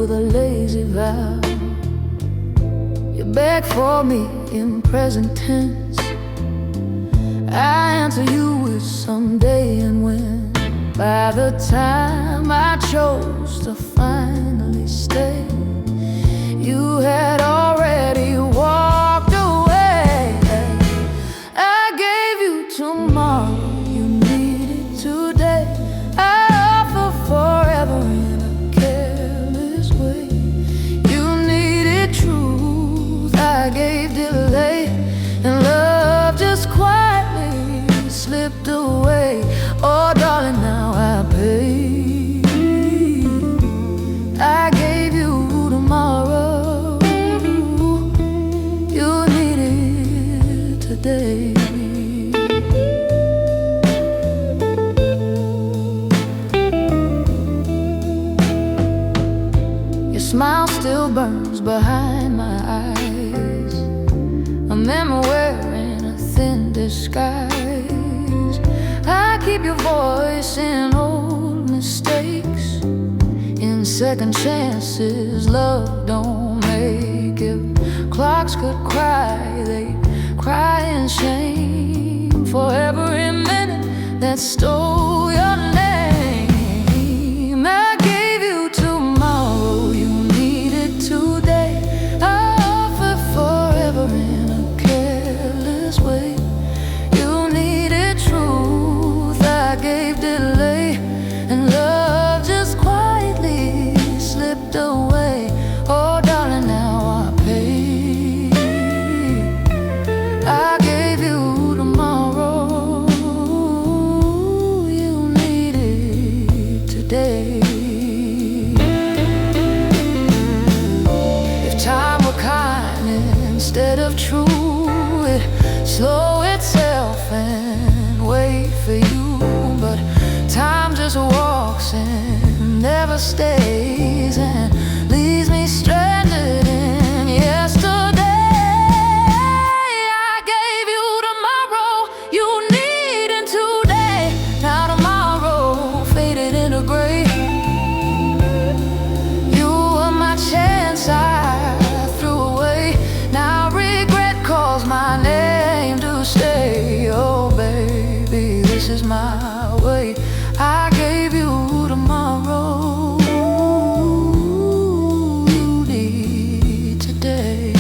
with a lazy vow. You beg for me in present tense. I answer you with someday and when. By the time I chose to finally stay, you had already walked away. I gave you tomorrow, you needed today. I offer forever in a careless way. You needed truth, I gave delay, and love just quietly slipped away. Oh darling, now I pay. I gave you tomorrow, you needed today. Your smile still burns behind my eyes, a memory wearing a thin disguise. I keep your voice in old mistakes, in second chances love don't make. If clocks could cry, they'd cry in shame for every minute that stole your name. I gave you tomorrow, you needed today. I offer forever in a careless way. You needed truth, I gave delay, and love just quietly slipped away. Oh darling, now I pay. I gave you tomorrow, you needed today. If time were kind instead of true, it'd slow itself and wait for you. But time just walks and never stays, and leaves me stranded in yesterday. I gave you tomorrow, you needed today. Now tomorrow faded into gray. You were my chance I threw away. Now regret calls my name to stay. Oh baby, this is my way. I gave you tomorrow, you need today.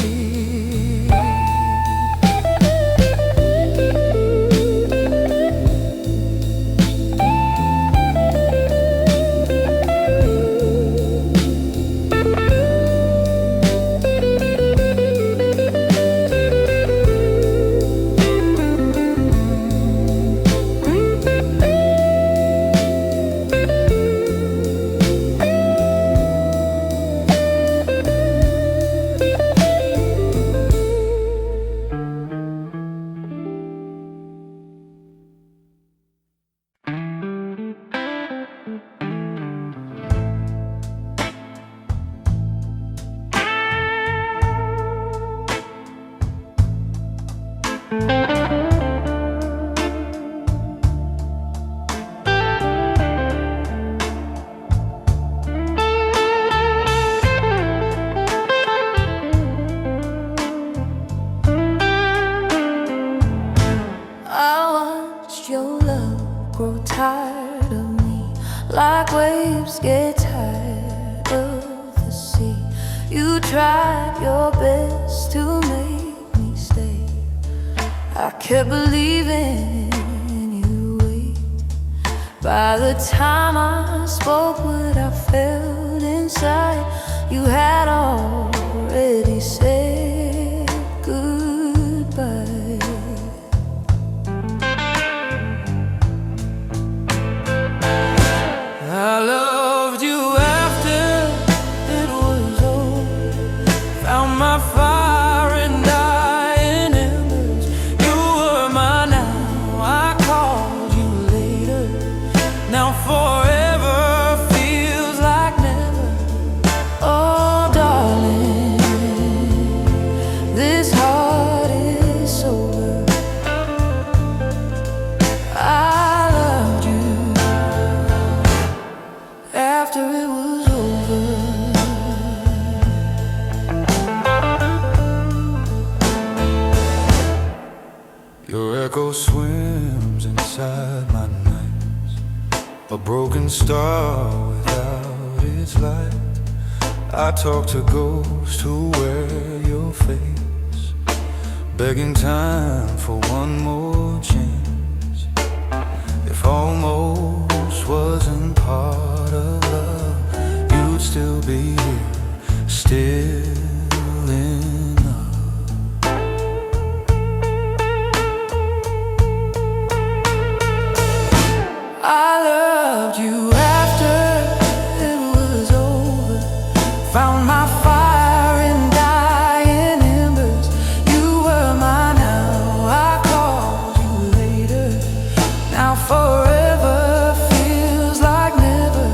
Grow tired of me, like waves get tired of the sea. You tried your best to make me stay. I kept believing you'd wait. By the time I spoke what I felt inside, you had already said goodbye. I loved you after it was over, found my fire and dying embers. You were mine, now I called you later. Now forever feels like never. Oh darling, echo swims inside my nights, a broken star without its light. I talk to ghosts who wear your face, begging time for one more chance. If almost wasn't part of love, you'd still be here, still in love. I loved you after it was over. Found my fire in dying embers. You were mine, now I called you later. Now forever feels like never.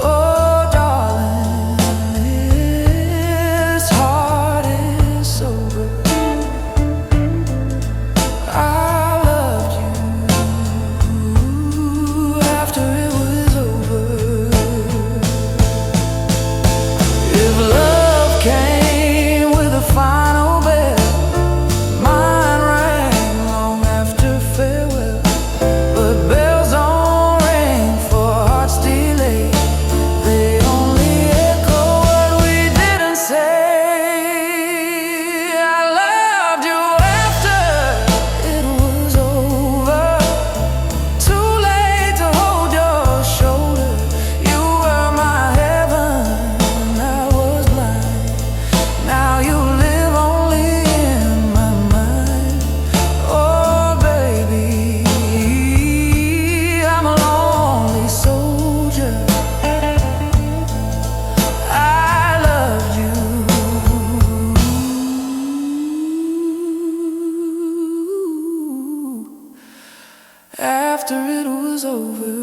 Oh darling, this heart is sober. I loved you after it was over. If love came with a final bell, mine rang long after farewell. But bells don't ring for hearts delayed. They only echo what we didn't say. I loved you after it was over. Too late to hold your shoulder. You were my heaven, I was blind. Now you live only in my mind. Oh baby, I'm a lonely soldier. I loved you after it was over.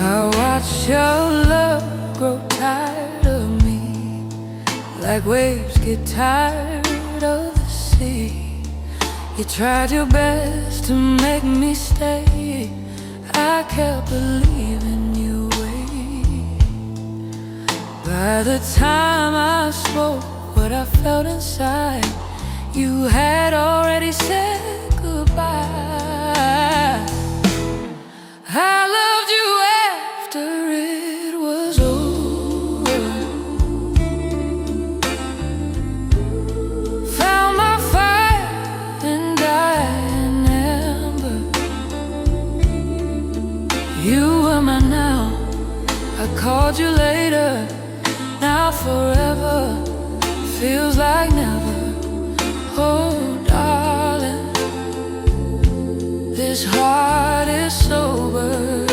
I watch your love grow tired of me, like waves get tired of the sea. You tried your best to make me stay. I kept believing you wait. By the time I spoke what I felt inside, you had already said goodbye. I loved you after it was over. Found my fire in dying ember. You were mine now, I called you later. Now forever feels like never. Oh darling, this heart is sober.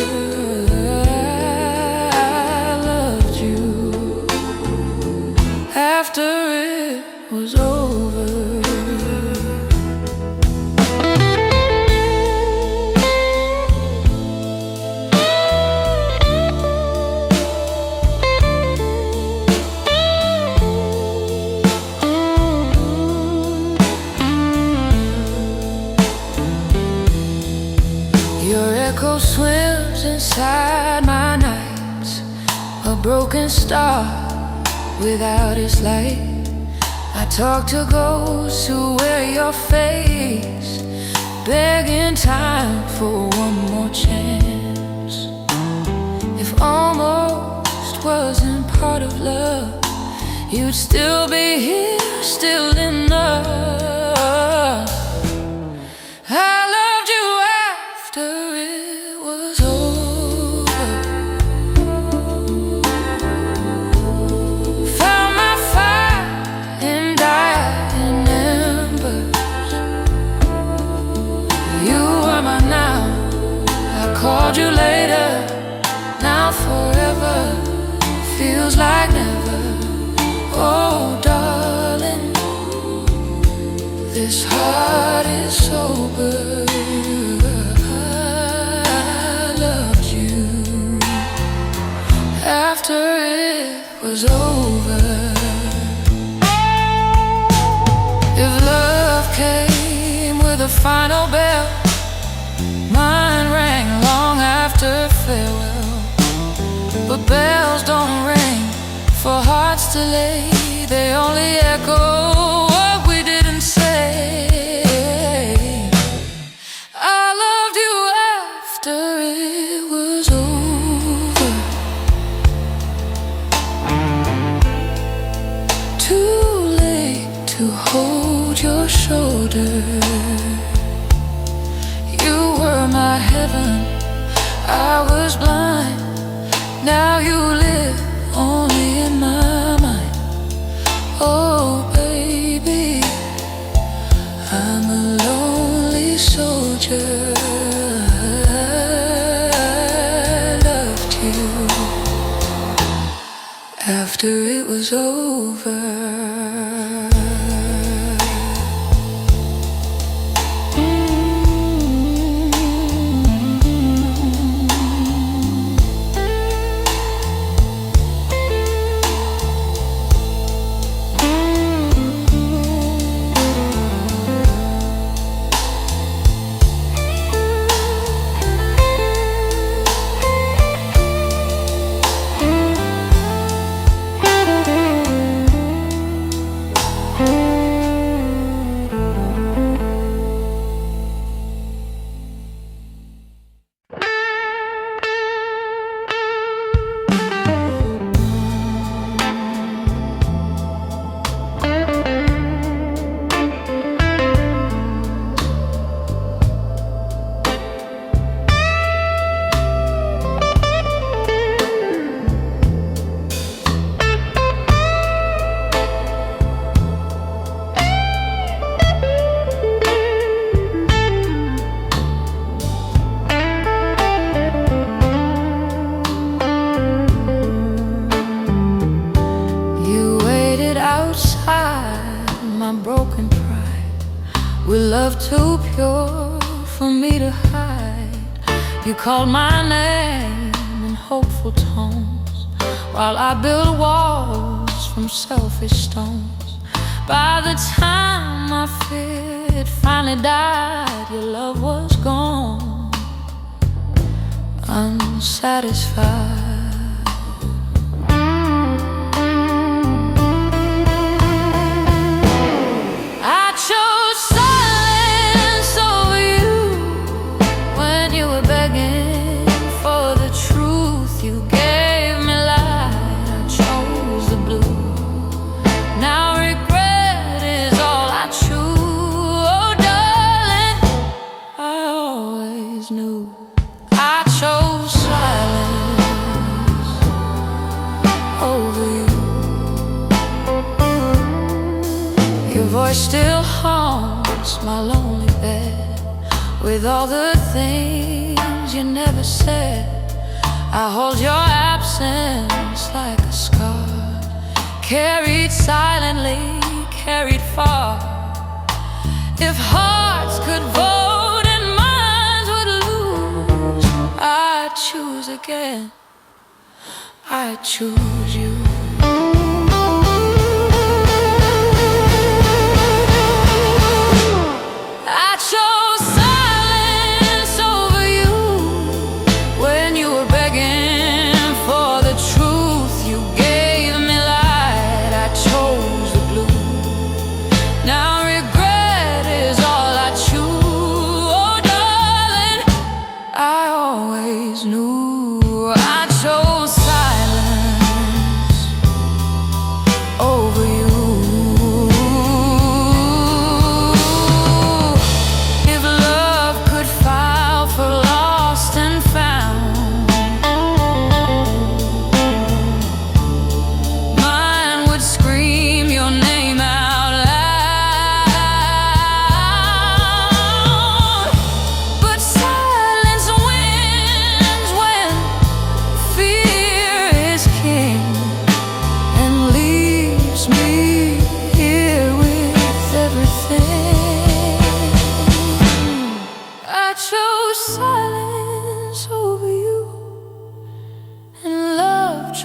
I loved you after it was over. Your echo swims inside my nights, a broken star without its light. I talk to ghosts who wear your face, begging time for one more chance. If almost wasn't part of love, you'd still be here, still in love. I loved you after it was over. Found my fire and died in embers. You were my now, I called you later. Now forever feels like never. Oh darling, this heart is sober. I loved you after it was over. If love came with a final bell, mine rang long after farewell. But bells don't ring for hearts to lay, they only echo what we didn't say. I loved you after it was over. Too late to hold your shoulder. You were my heaven, I was blind. Now you live only in my mind. Oh baby, I'm a lonely soldier. I loved you after it was over. My broken pride, with love too pure for me to hide. You called my name in hopeful tones, while I built walls from selfish stones. By the time I feared finally died, your love was gone, unsatisfied. Your voice still haunts my lonely bed, with all the things you never said. I hold your absence like a scar, carried silently, carried far. If hearts could vote and minds would lose, I'd choose again, I'd choose you.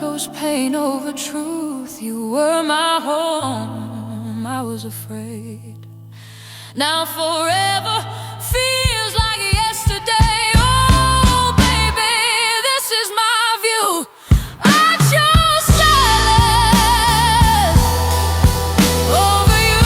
chose pain over truth. You were my home, I was afraid. Now forever feels like yesterday. Oh baby, this is my view. I chose silence over you.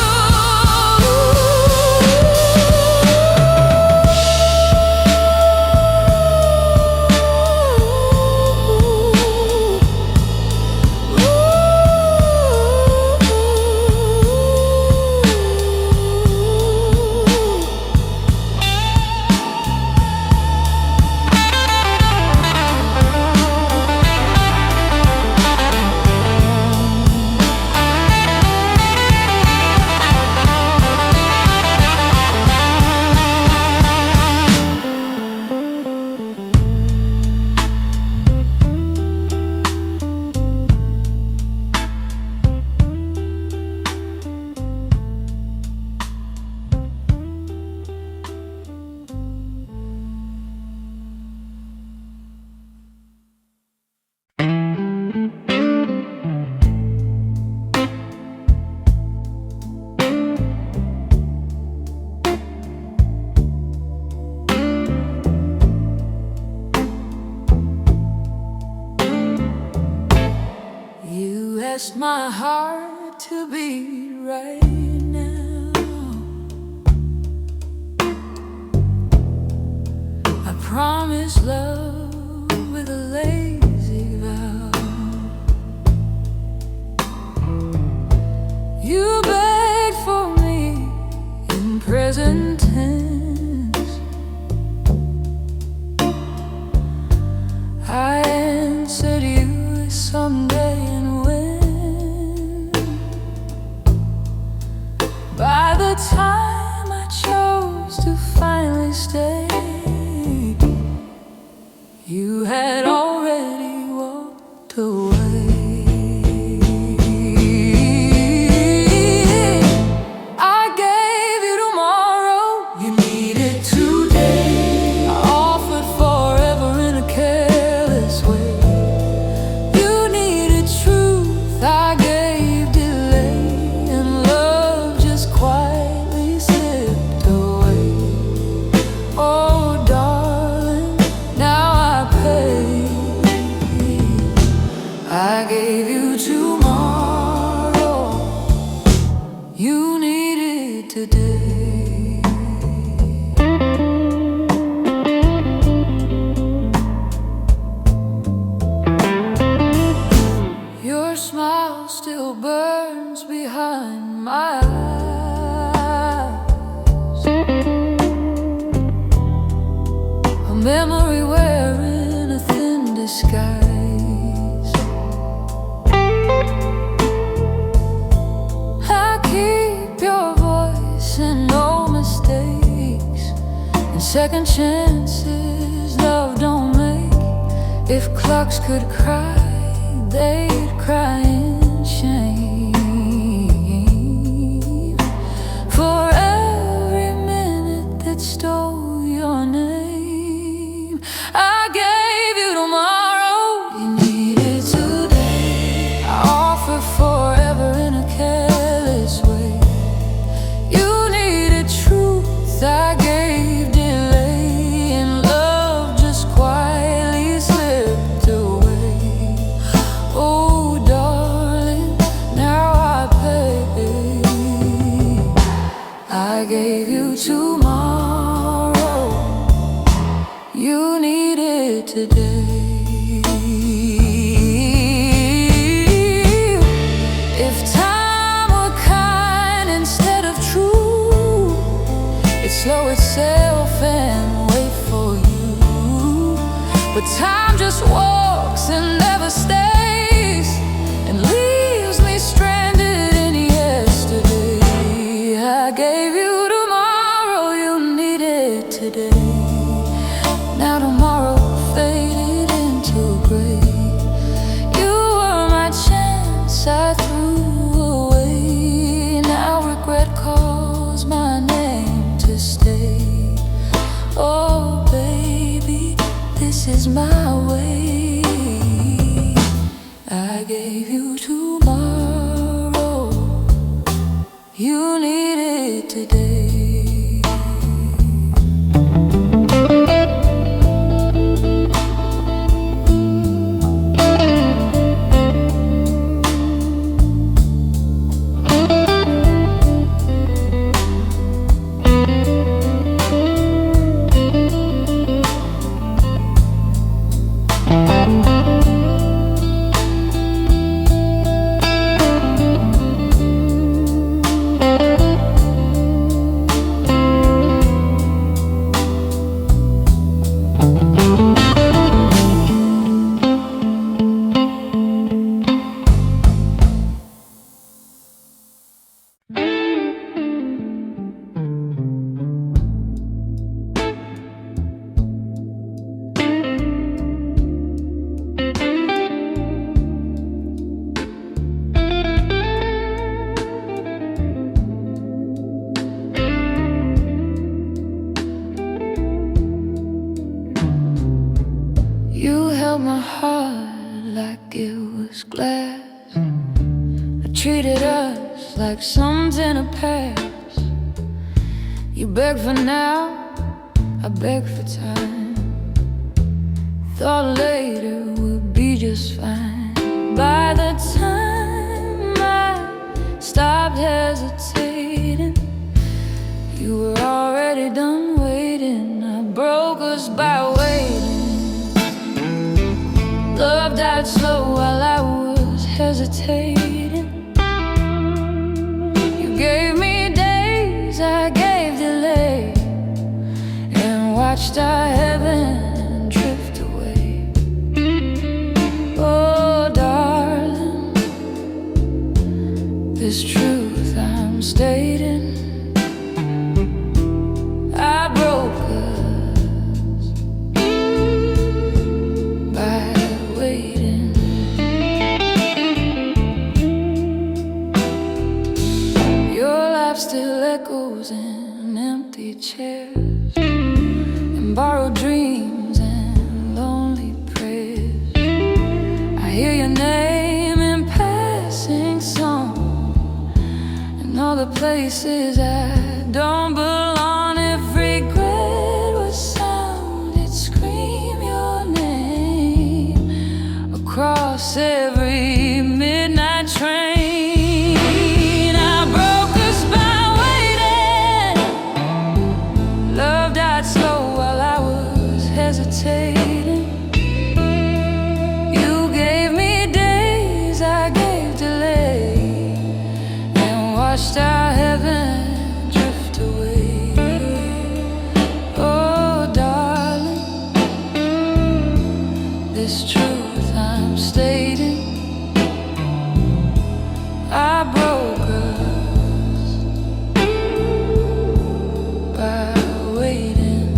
You asked my heart to beat right now. I promise love with a lazy vow. You begged for me in present tense. I answered you someday. By the time I chose to finally stay, you had already walked away. I gave you tomorrow, you needed today. I offered forever in a careless way. You needed truth, I gave delay. Quietly slipped away. Oh darling, now I pay. I gave you tomorrow, you needed today. Your smile still burns behind my eyes, a memory wearing a thin disguise. I keep your voice and no mistakes, and second chances love don't make. If clocks could cry, they'd cry in shame. For every minute that stole your name, I gave you tomorrow, you needed today. I offer forever in a careless way. You needed truth, I gave delay, and love just quietly slipped away. Oh darling, now I pay. I gave you tomorrow, you needed today. If time were kind instead of true, it'd slow itself and wait for you. But time just walks and never stays, and leaves me stranded in yesterday. I gave you tomorrow, you needed today. Now tomorrow faded into gray. You were my chance I threw away. Now regret calls my name to stay. Oh baby, this is my way. I gave you tomorrow, you need it today. You held my heart like it was glass. I treated us like something to pass. You begged for now, I begged for time. Thought later would be just fine. By the time I stopped hesitating, you were already done waiting. I broke us by waiting. Love died slow while I was hesitating. You gave me days, I gave delay, and watched our heaven drift away. Oh darling, this truth I'm stating, I broke us by waiting. Your life still echoes in empty chairs and borrowed dreams and lonely prayers. I hear your name in passing song, and all the places I don't belong. If regret was sound, it'd scream your name across every midnight train. I broke us by waiting. Love died slow while I was hesitating. You gave me days, I gave delay, and watched our heaven drift away. Oh darling, this truth I'm stating, I broke us by waiting.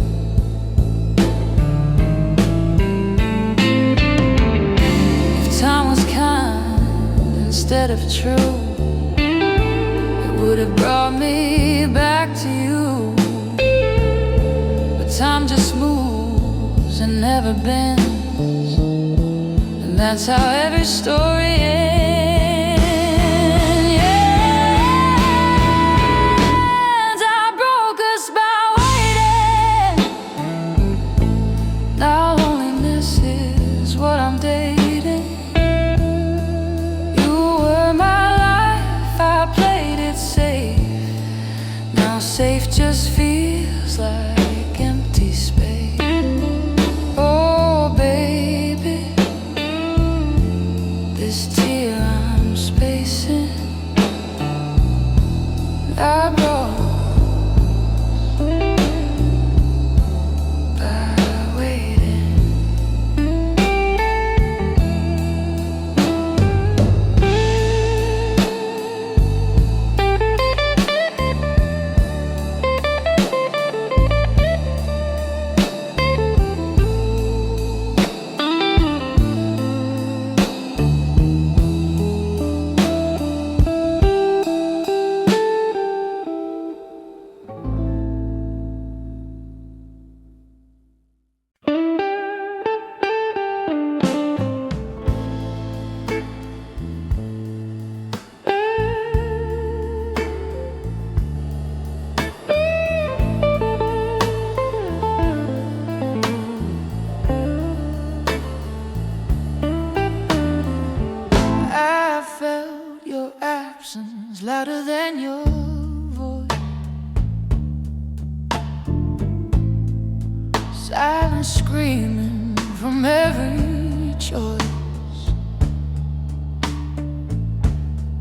If time was kind instead of true, it would have brought me back to you. But time just moves and never bends, and that's how every story ends. I broke us by waiting. Now loneliness is what I'm dating. You were my life, I played it safe. Now safe just feels like empty space. Oh baby, this tear I'm spacing, I broke by waiting. absence louder than your voice. Silence screaming from every choice.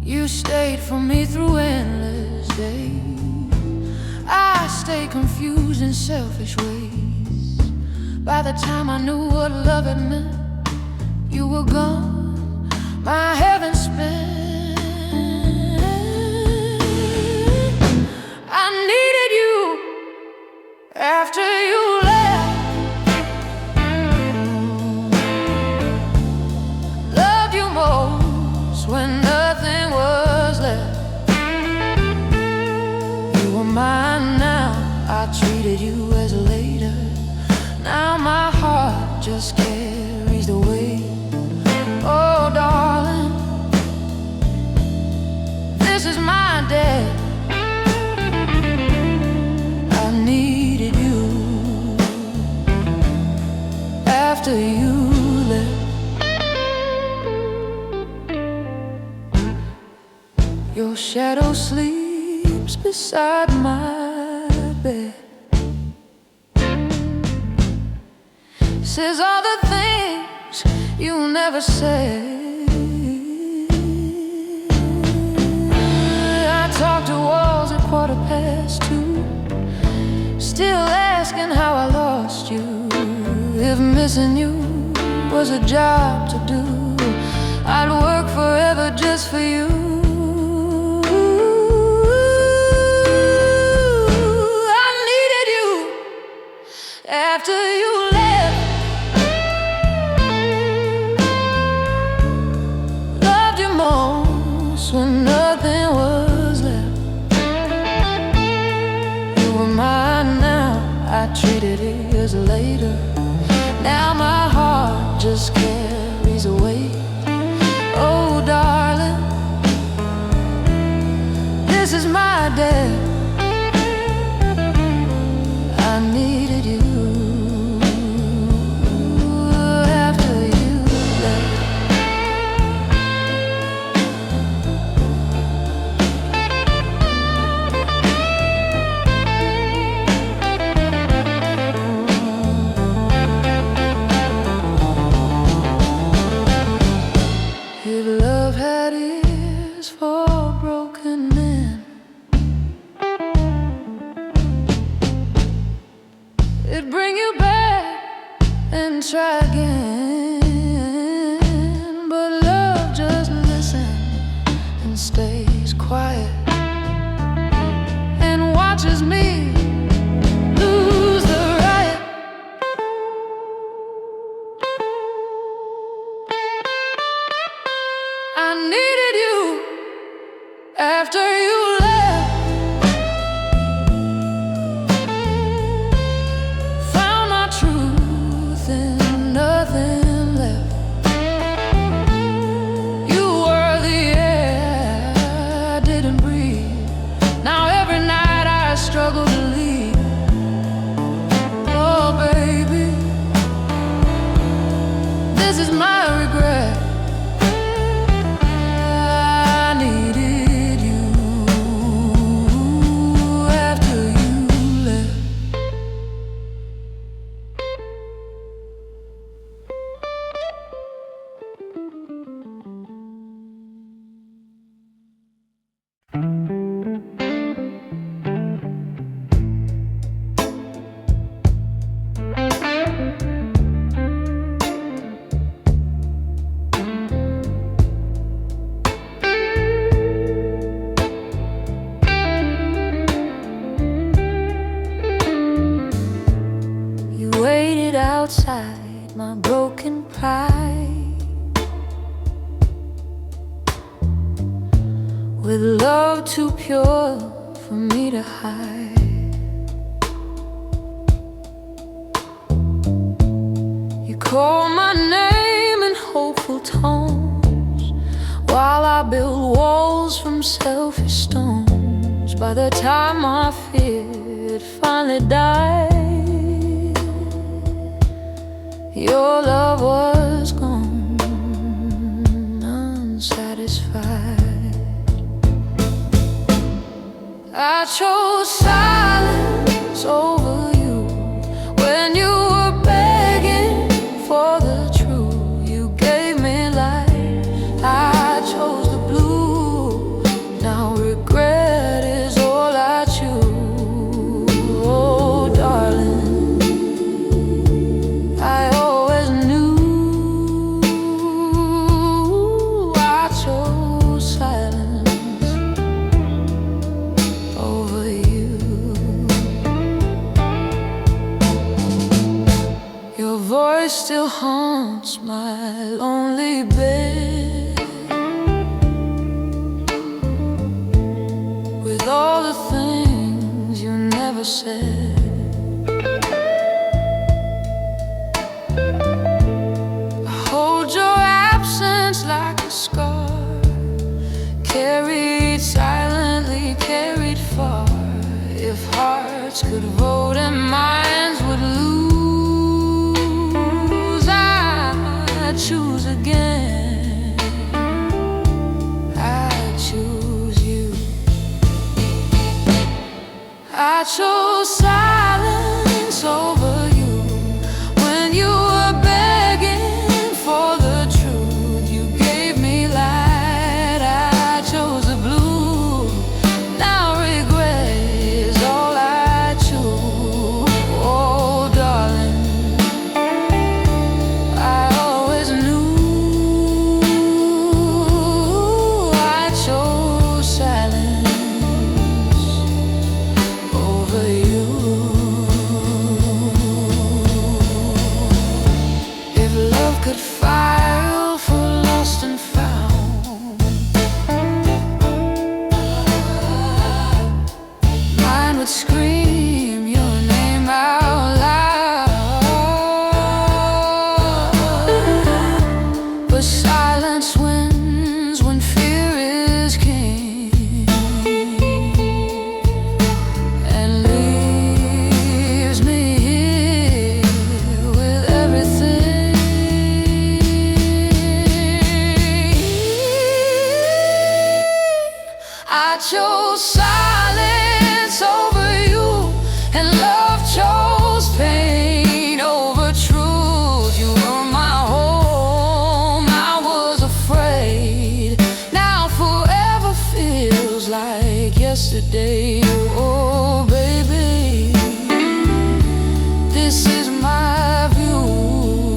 You stayed for me through endless days. I stayed confused in selfish ways. By the time I knew what love had meant, you were gone, my heaven spent. I needed you after you left. Loved you most when nothing was left. You were mine now, I treated you as a later. Now my heart just carries the weight. Oh darling, this is my day. I needed you after you left. Your shadow sleeps beside my bed. Says all the things you never said. I talk to walls at 2:15, still asking how I lost you. If missing you was a job to do, I'd work forever just for you. I needed you after you left. When nothing was left, you were mine now, I treated it as later. Now my heart just carries a weight. Oh darling, this is my day. I needed you after you left. If love had ears for broken men, it'd bring you back and try again. But love just listens and stays quiet and watches me lose the riot. I needed you after you left. Found my truth and nothing left. You were the air I didn't breathe. Now every night I struggle to leave. Oh baby, this is my regret. Outside my broken pride, with love too pure for me to hide. You call my name in hopeful tones, while I build walls from selfish stones. By the time I feared finally died, your love was gone, unsatisfied. I chose silence over you when you were begging for the truth. You gave me life, I chose the blue. Now regret is all I choose. Oh darling, I always knew I chose silence over you. Your voice still haunts my lonely bed, with all the things you never said. I hold your absence like a scar, carried silently, carried far. If hearts could vote and minds would lose, I'd choose again. I choose you. I chose silence over you when you were begging for the truth. You gave me light, I chose the blue. Now regret is all I choose. Oh darling, I always knew I chose silence over you. If love could file for lost and found, mine would scream your name out loud. But silence wins when fear is king, and leaves me here with everything. I chose silence over you, and love chose pain over truth. You were my home, I was afraid. Now forever feels like yesterday. Oh baby, this is my view.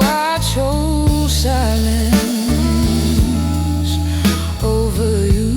I chose silence over you.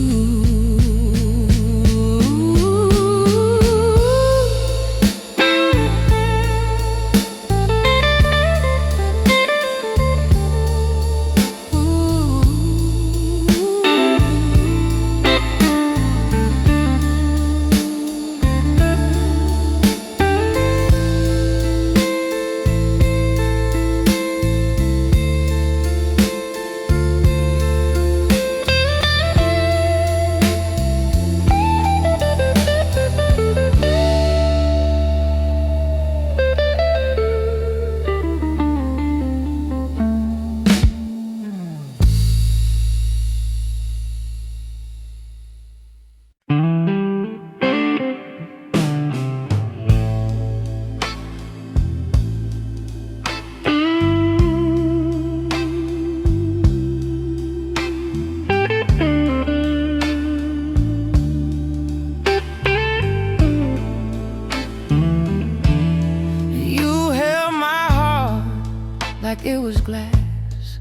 Like it was glass,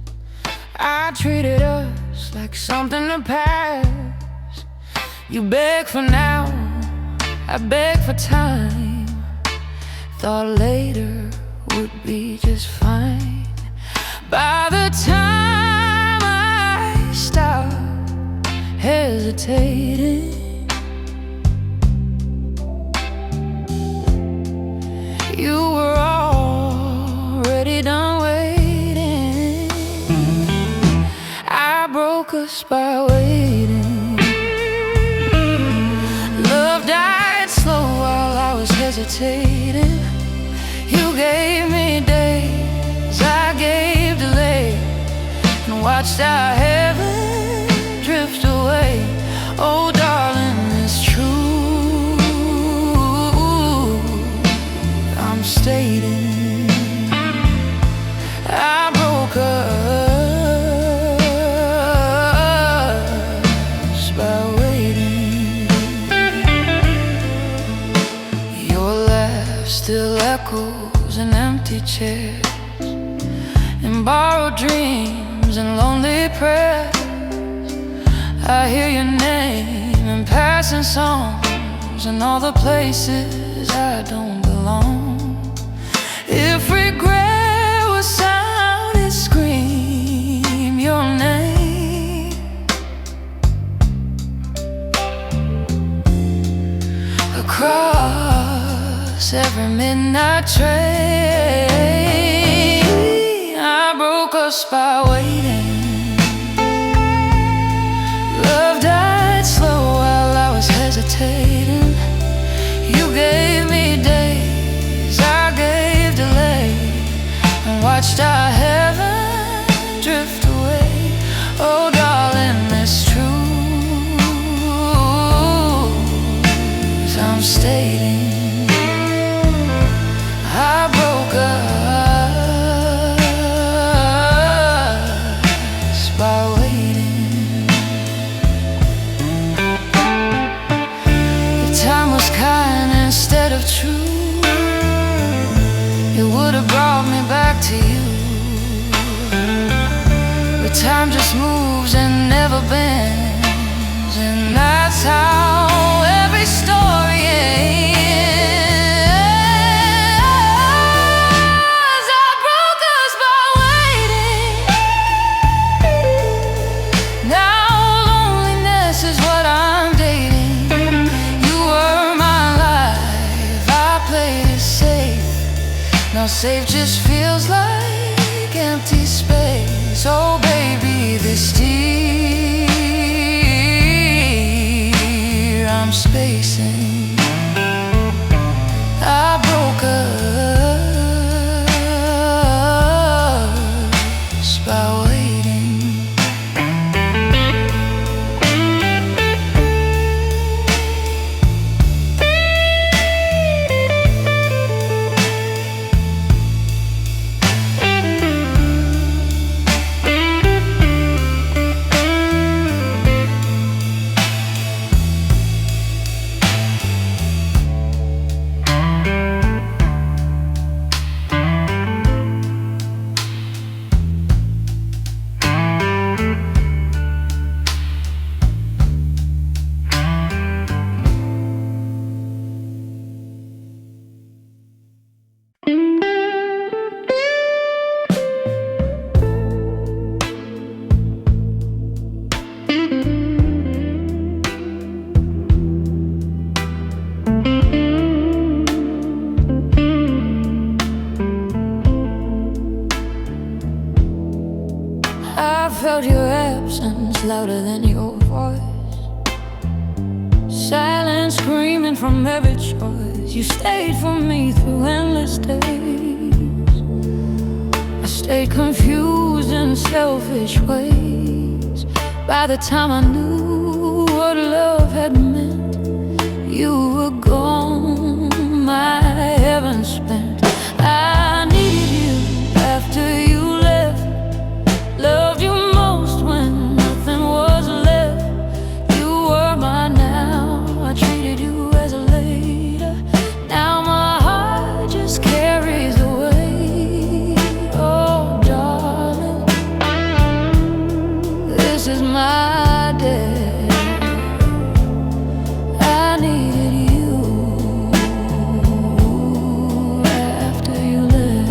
I treated us like something to pass. You beg for now, I beg for time. Thought later would be just fine. By the time I stopped hesitating, you were already done waiting. I broke us by waiting. Love died slow while I was hesitating. You gave me days, I gave delay, and watched our heaven drift away. Oh, darling, tears and borrowed dreams and lonely prayers. I hear your name in passing songs and all the places I don't belong. If regret was sound, it'd scream your name. Across every midnight train, I broke us by waiting. Love died slow while I was hesitating. You gave me days, I gave delay, and watched our heaven drift away. Oh darling, it's true, as I'm stating. I broke us by waiting. If time was kind instead of true, it would have brought me back to you. But time just moves and never bends, and that's how every story ends. I broke us by waiting. Now loneliness is what I'm dating. You were my life, I played it safe. Now safe just feels like empty space. Oh baby, this tear I'm spacing. I broke us by waiting. I felt your absence louder than your voice. Silence screaming from every choice. You stayed for me through endless days. I stayed confused in selfish ways. By the time I knew what love had meant, you were gone, my heaven spent. I needed you after you left. Loved you most when nothing was left. You were mine now, I treated you as a later. Now my heart just carries the weight. Oh darling, this is my day. I needed you after you left.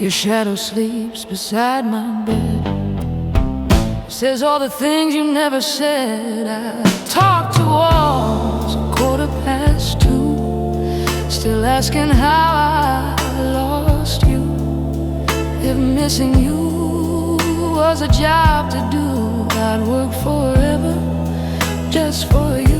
Your shadow sleeps beside my bed, says all the things you never said. I talk to walls 2:15, still asking how I lost you. If missing you was a job to do, I'd work forever just for you.